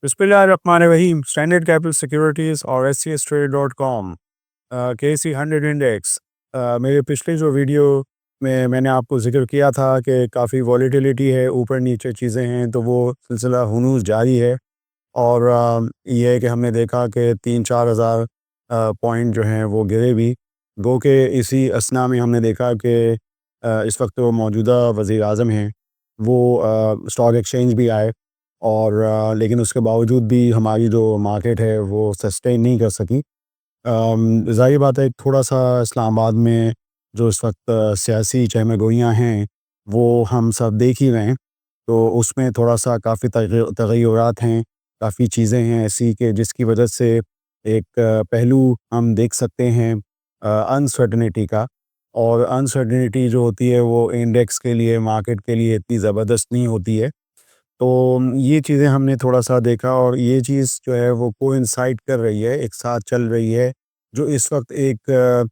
बिस्मिल्लाहिर्रहमानिर्रहीम। Standard capital securities और SCStrade.com KC100 index. मेरे पिछले जो वीडियो में मैंने आपको ज़िक्र किया था कि काफ़ी वॉलीटिलिटी है, ऊपर नीचे चीज़ें हैं, तो वो सिलसिला हुनूस जारी है। और ये है कि हमने देखा कि 3-4 हज़ार पॉइंट जो हैं वो गिरे भी, गो के इसी असना में हमने देखा कि इस वक्त वो मौजूदा वज़ीर आज़म हैं, वो स्टॉक एक्सचेंज भी आए और लेकिन उसके बावजूद भी हमारी जो मार्केट है वो सस्टेन नहीं कर सकी। ज़ाहिर बात है, थोड़ा-सा इस्लामाबाद में जो इस वक्त सियासी चहमगोइयाँ हैं, वो हम सब देख ही रहे हैं। तो उसमें थोड़ा-सा काफ़ी तग़य्युरात हैं, काफ़ी चीज़ें हैं ऐसी कि जिसकी वजह से एक पहलू हम देख सकते हैं अनसर्टेनिटी का। और अनसर्टेनिटी जो होती है वो इंडेक्स के लिए, मार्केट के लिए इतनी ज़बरदस्त नहीं होती है। तो ये चीज़ें हमने थोड़ा-सा देखा और ये चीज़ जो है वो कोइंसाइड कर रही है, एक साथ चल रही है, जो इस वक्त एक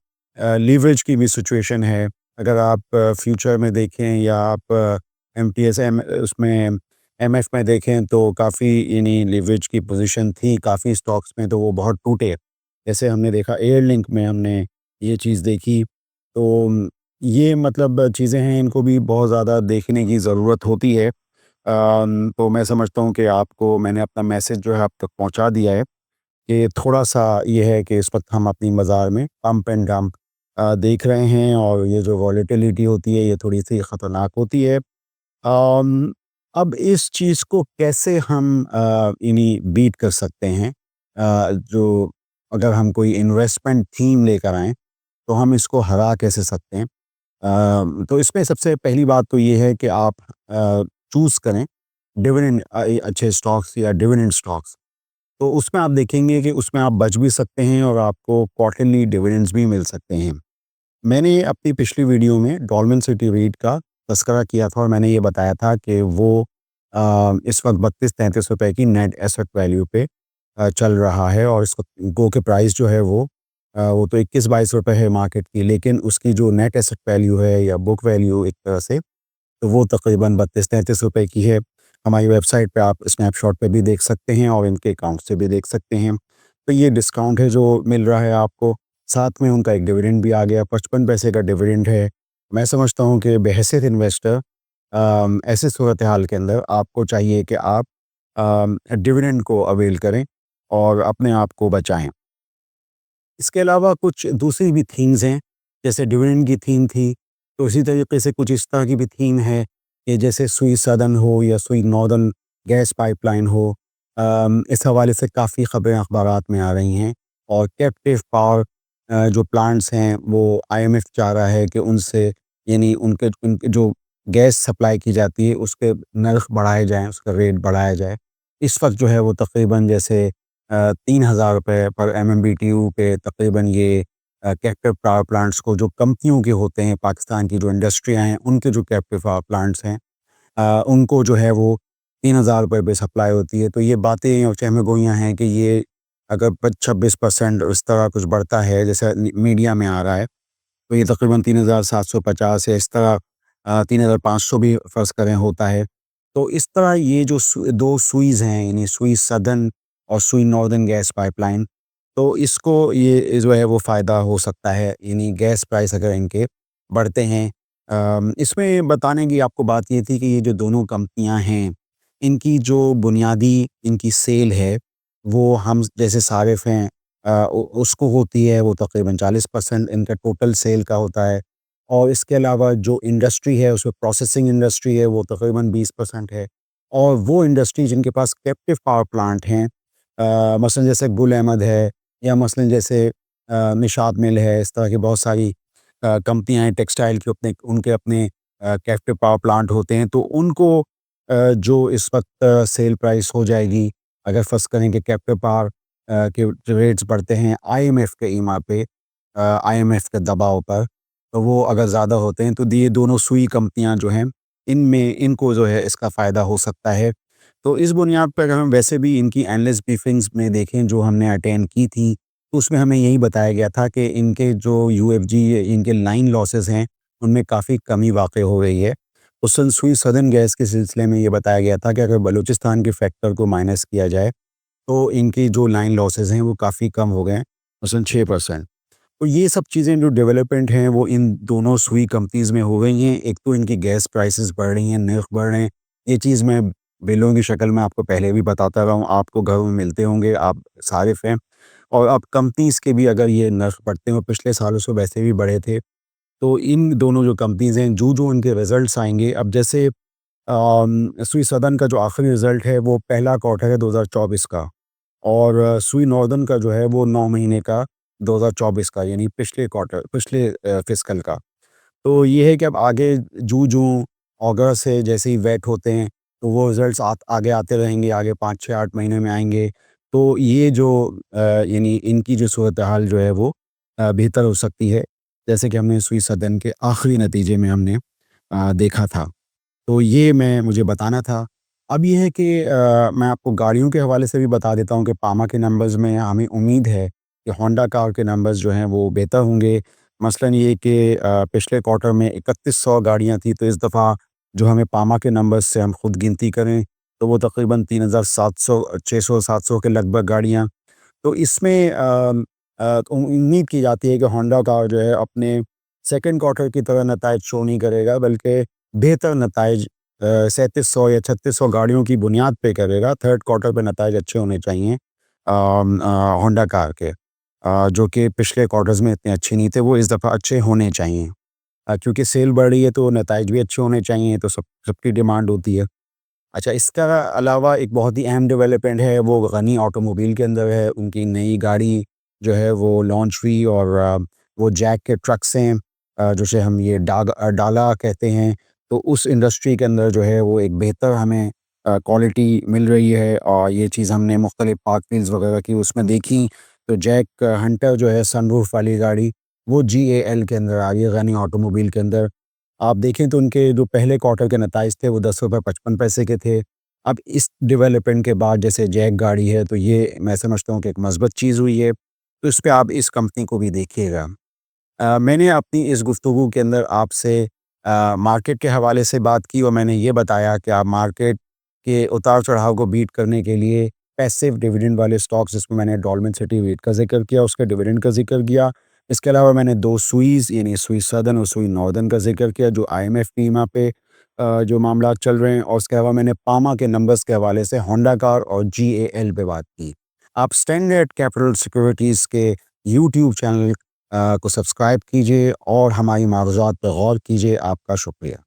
लीवरेज की भी सिचुएशन है। अगर आप फ्यूचर में देखें या आप एमटीएस उसमें एमएफ में देखें तो काफ़ी यानी लीवरेज की पोजीशन थी, काफ़ी स्टॉक्स में तो वो बहुत टूटे। जैसे हमने देखा एयरलिंक में हमने ये चीज़ देखी। तो ये मतलब चीज़ें हैं, इनको भी बहुत ज़्यादा देखने की ज़रूरत होती है। तो मैं समझता हूँ कि आपको मैंने अपना मैसेज जो है आप तक पहुँचा दिया है कि थोड़ा-सा ये है कि इस वक्त हम अपनी बाज़ार में पम्प एंड डंप देख रहे हैं और ये जो वॉलेटिलिटी होती है ये थोड़ी-सी ख़तरनाक होती है। अब इस चीज़ को कैसे हम यानी बीट कर सकते हैं? जो अगर हम कोई इन्वेस्टमेंट थीम लेकर आएँ, तो हम इसको हरा कैसे सकते हैं? तो इसमें सबसे पहली बात तो ये है कि आप चूज़ करें डिविडेंड अच्छे स्टॉक्स या डिविडेंड स्टॉक्स। तो उसमें आप देखेंगे कि उसमें आप बच भी सकते हैं और आपको क्वार्टरली डिविडेंड्स भी मिल सकते हैं। मैंने अपनी पिछली वीडियो में डॉल्मेन सिटी रीट का तज़किरा किया था और मैंने ये बताया था कि वो इस वक्त 32-33 रुपए की नेट एसेट वैल्यू पे चल रहा है और इस वक्त गो के प्राइस जो है वो तो 21-22 रुपए है मार्केट की, लेकिन उसकी जो नेट एसेट वैल्यू है या बुक वैल्यू एक तरह से, तो वो तकरीबन 32-33 रुपए की है। हमारी वेबसाइट पे आप स्नैपशॉट पे भी देख सकते हैं और इनके अकाउंट से भी देख सकते हैं। तो ये डिस्काउंट है जो मिल रहा है आपको। साथ में उनका एक डिविडेंड भी आ गया, 55 पैसे का डिविडेंड है। मैं समझता हूँ कि बहैसियत इन्वेस्टर ऐसे सूरत हाल के अंदर आपको चाहिए कि आप डिविडेंड को अवेल करें और अपने आप को बचाएँ। इसके अलावा कुछ दूसरी भी थीम्स हैं, जैसे डिविडेंड की थीम थी, तो इसी तरीके से कुछ इस तरह की भी थीम है कि जैसे स्वीट सदर्न हो या स्वीट नॉर्दर्न गैस पाइपलाइन हो। इस हवाले से काफ़ी खबरें अखबारात में आ रही हैं और कैप्टिव पावर जो प्लांट्स हैं वो आईएमएफ चाह रहा है कि उनसे यानी उनके उनके जो गैस सप्लाई की जाती है उसके नर्ख बढ़ाए जाएँ, उसका रेट बढ़ाया जाए। इस वक्त जो है वो तकरीबन जैसे 3000 रुपए पर एमएमबीटीयू पे तकरीबन ये कैप्टिव पावर प्लांट्स को जो कंपनियों के होते हैं, पाकिस्तान की जो इंडस्ट्रियाँ हैं, उनके जो कैप्टिव पावर प्लांट्स हैं उनको जो है वो 3000 रुपए पे सप्लाई होती है। तो ये बातें और चहमगोइयाँ हैं कि ये अगर 26% इस तरह कुछ बढ़ता है, जैसे मीडिया में आ रहा है, तो ये तकरीबन 3750 या इस तरह 3500 भी फ़र्ज़ करें होता है। तो इस तरह ये जो 2 सुईज़ हैं, यानी सुई सदर्न और सुई नॉर्दर्न गैस पाइपलाइन, तो इसको ये जो है वो फ़ायदा हो सकता है, यानी गैस प्राइस अगर इनके बढ़ते हैं। इसमें बताने की आपको बात ये थी कि ये जो दोनों कंपनियां हैं, इनकी जो बुनियादी इनकी सेल है, वो हम जैसे सारिफ हैं उसको होती है, वो तकरीबन 40% इनका टोटल सेल का होता है। और इसके अलावा जो इंडस्ट्री है उसमें प्रोसेसिंग इंडस्ट्री है वो तकरीबन 20% है। और वो इंडस्ट्री जिनके पास कैप्टिव पावर प्लांट हैं, मसलन जैसे गुल अहमद है या मसलन जैसे निशात मिल है, इस तरह की बहुत सारी कंपनियां हैं टेक्सटाइल के, अपने उनके अपने कैप्टिव पावर प्लांट होते हैं। तो उनको जो इस वक्त सेल प्राइस हो जाएगी, अगर फर्स्ट करें कि कैप्टिव पावर के जो रेट्स बढ़ते हैं आईएमएफ के ईमा पे, आईएमएफ के दबाव पर, तो वो अगर ज़्यादा होते हैं तो ये दोनों सुई कंपनियां जो हैं, इनमें इनको जो है इसका फ़ायदा हो सकता है। तो इस बुनियाद पर अगर हम वैसे भी इनकी एनालिस्ट ब्रीफिंग्स में देखें जो हमने अटेंड की थी, तो उसमें हमें यही बताया गया था कि इनके जो यूएफजी इनके लाइन लॉसेस हैं, उनमें काफ़ी कमी वाक़ई हो गई है। हुसैन सुई सदर्न गैस के सिलसिले में ये बताया गया था कि अगर बलूचिस्तान के फैक्टर को माइनस किया जाए, तो इनकी जो लाइन लॉसेस हैं वो काफ़ी कम हो गए हैं, मसलन 6%। तो ये सब चीज़ें जो डेवलपमेंट हैं वो इन दोनों सुई कंपनीज़ में हो गई हैं। एक तो इनकी गैस प्राइसेस बढ़ रही हैं, नर्ख बढ़ रहे हैं। ये चीज़ मैं बिलों की शक्ल में आपको पहले भी बताता रहा हूँ, आपको घर में मिलते होंगे, आप सारिफ़ हैं। और अब कंपनीज़ के भी अगर ये नर्ख बढ़ते हैं और पिछले सालों से वैसे भी बढ़े थे, तो इन दोनों जो कंपनीज़ हैं, जो इनके रिज़ल्ट्स आएँगे, अब जैसे सुई सदर्न का जो आखिरी रिज़ल्ट है वो पहला क्वार्टर है 2024 का, और सुई नॉर्दर्न का जो है वो 9 महीने का 2024 का, यानी पिछले क्वार्टर, पिछले फ़िस्कल का। तो ये है कि अब आगे जूँ-जूँ अगस्त से जैसे ही वेट होते हैं, तो वो रिज़ल्ट्स आगे आते रहेंगे, आगे 5, 6, 8 महीने में आएँगे। तो ये जो यानी इनकी जो सूरत-ए-हाल जो है वो बेहतर हो सकती है, जैसे कि हमने सुई सदर्न के आखिरी नतीजे में हमने देखा था। तो ये मुझे बताना था। अब ये है कि मैं आपको गाड़ियों के हवाले से भी बता देता हूँ कि पामा के नंबर्स में हमें उम्मीद है कि होंडा कार के नंबर्स जो हैं वो बेहतर होंगे। मसलन ये कि पिछले क्वार्टर में 3100 गाड़ियाँ थी, तो इस दफ़ा जो हमें पामा के नंबर्स से हम खुद गिनती करें, तो वो तकरीबन 3700 600-700 के लगभग गाड़ियाँ। तो इसमें उम्मीद की जाती है कि होंडा कार जो है अपने सेकंड क्वार्टर की तरह नताइज शो नहीं करेगा, बल्कि बेहतर नताइज 3700 या 3600 गाड़ियों की बुनियाद पे करेगा। थर्ड क्वार्टर पे नताइज अच्छे होने चाहिए होंडा कार के, जो कि पिछले क्वार्टर्स में इतने अच्छे नहीं थे, वो इस दफ़ा अच्छे होने चाहिए। क्योंकि सेल बढ़ रही है तो नताइज भी अच्छे होने चाहिए, तो सबकी डिमांड होती है। अच्छा, इसका अलावा एक बहुत ही अहम डेवलपमेंट है, वो गनी ऑटोमोबाइल के अंदर है। उनकी नई गाड़ी जो है वो लॉन्च हुई, और वो जैक के ट्रक्स हैं, जिसे हम ये डाला कहते हैं। तो उस इंडस्ट्री के अंदर जो है वो एक बेहतर हमें क्वालिटी मिल रही है, और ये चीज़ हमने मुख्तलिफ पार्क व्हील्स वगैरह की उसमें देखी। तो जैक हंटर जो है सनरूफ वाली गाड़ी, वो GAL के अंदर आ रही है, गनी ऑटोमोबाइल के अंदर। आप देखें तो उनके जो पहले क्वार्टर के नताइज थे वो ₹10.55 के थे। अब इस डेवलपमेंट के बाद जैसे जैक गाड़ी है, तो ये मैं समझता हूँ कि एक मस्बत चीज़ हुई है। तो इस पे आप इस कंपनी को भी देखिएगा। मैंने अपनी इस गुफ्तगू के अंदर आपसे मार्केट के हवाले से बात की, और मैंने ये बताया कि आप मार्केट के उतार-चढ़ाव को बीट करने के लिए पैसिव डिविडेंड वाले स्टॉक्स, जिसमें मैंने डॉलमेन सिटी रेट का ज़िक्र किया, उसके डिविडेंड का ज़िक्र किया। इसके अलावा मैंने 2 सुईज़ यानी सुई सदर्न और सुई नॉर्दर्न का ज़िक्र किया, जो IMF बीमा पे जो मामलात चल रहे हैं, और उसके अलावा मैंने पामा के नंबर्स के हवाले से होंडा कार और GAL पे बात की। आप स्टैंडर्ड कैपिटल सिक्योरिटीज़ के यूट्यूब चैनल को सब्सक्राइब कीजिए और हमारी मारूज़ात पर गौर कीजिए। आपका शुक्रिया।